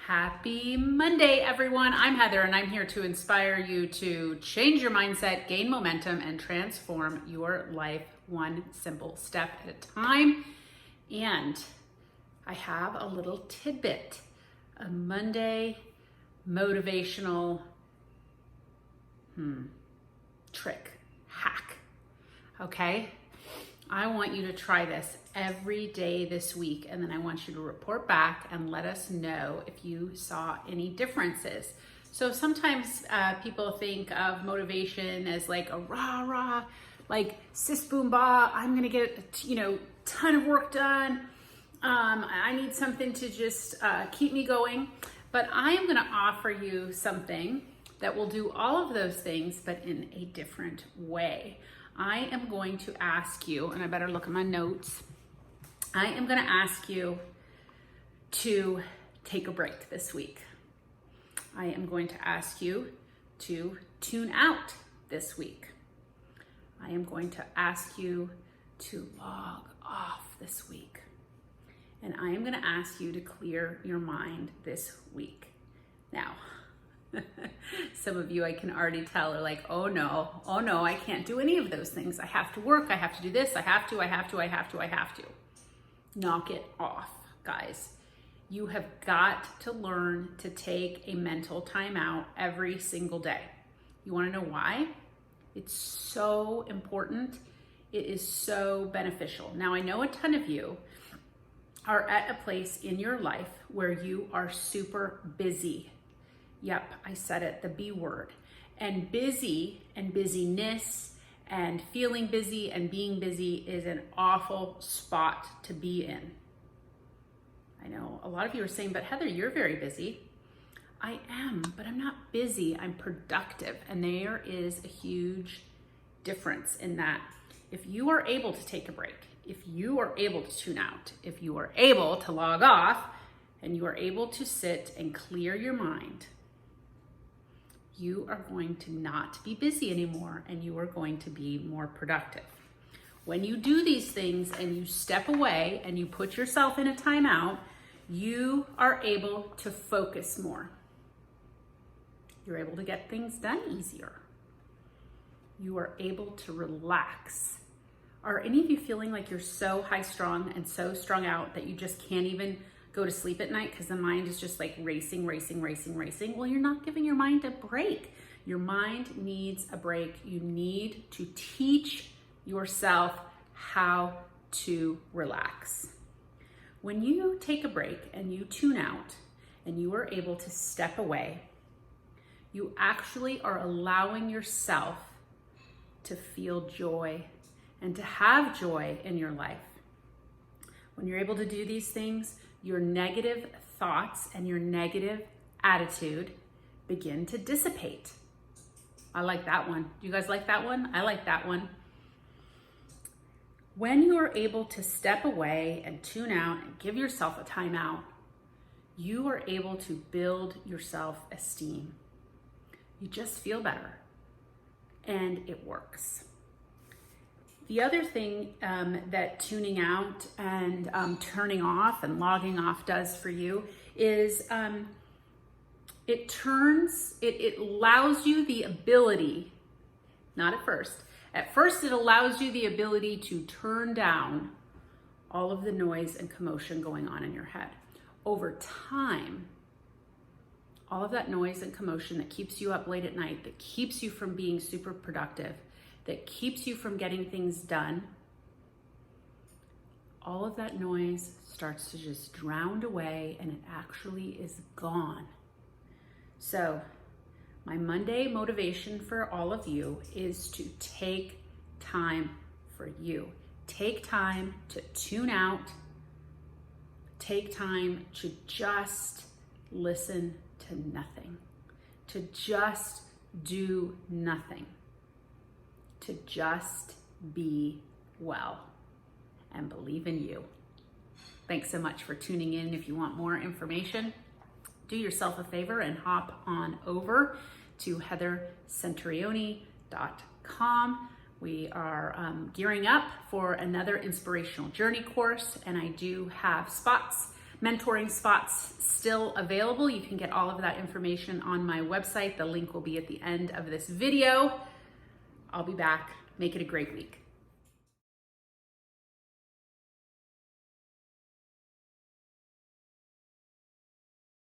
Happy Monday, everyone. I'm Heather, and I'm here to inspire you to change your mindset, gain momentum, and transform your life one simple step at a time. And I have a little tidbit, a Monday motivational trick, hack, okay? I want you to try this every day this week, and then I want you to report back and let us know if you saw any differences. So sometimes people think of motivation as like a rah-rah, like sis boom ba, I'm gonna get a ton of work done. I need something to just keep me going. But I am gonna offer you something that will do all of those things, but in a different way. I am going to ask you, and I better look at my notes. I am going to ask you to take a break this week. I am going to ask you to tune out this week. I am going to ask you to log off this week. And I am going to ask you to clear your mind this week. Now, some of you, I can already tell, are like, oh no, I can't do any of those things. I have to work, I have to do this, I have to. Knock it off, guys. You have got to learn to take a mental timeout every single day. You wanna know why? It's so important. It is so beneficial. Now, I know a ton of you are at a place in your life where you are super busy. Yep, I said it, the B word. And busy and busyness and feeling busy and being busy is an awful spot to be in. I know a lot of you are saying, but Heather, you're very busy. I am, but I'm not busy, I'm productive. And there is a huge difference in that. If you are able to take a break, if you are able to tune out, if you are able to log off, and you are able to sit and clear your mind, you are going to not be busy anymore, and you are going to be more productive. When you do these things and you step away and you put yourself in a timeout, you are able to focus more. You're able to get things done easier. You are able to relax. Are any of you feeling like you're so high strung and so strung out that you just can't even go to sleep at night because the mind is just like racing? Well, you're not giving your mind a break. Your mind needs a break. You need to teach yourself how to relax. When you take a break and you tune out and you are able to step away, you actually are allowing yourself to feel joy and to have joy in your life. When you're able to do these things, your negative thoughts and your negative attitude begin to dissipate. I like that one. Do you guys like that one? I like that one. When you are able to step away and tune out and give yourself a timeout, you are able to build your self-esteem. You just feel better, and it works. The other thing that tuning out and turning off and logging off does for you is it allows you the ability, not at first. At first, it allows you the ability to turn down all of the noise and commotion going on in your head. Over time, all of that noise and commotion that keeps you up late at night, that keeps you from being super productive, that keeps you from getting things done, all of that noise starts to just drown away, and it actually is gone. So my Monday motivation for all of you is to take time for you. Take time to tune out. Take time to just listen to nothing, to just do nothing, to just be well and believe in you. Thanks so much for tuning in. If you want more information, do yourself a favor and hop on over to heathercentrioni.com. We are gearing up for another inspirational journey course, and I do have spots mentoring spots still available. You can get all of that information on my website. The link will be at the end of this video. I'll be back. Make it a great week.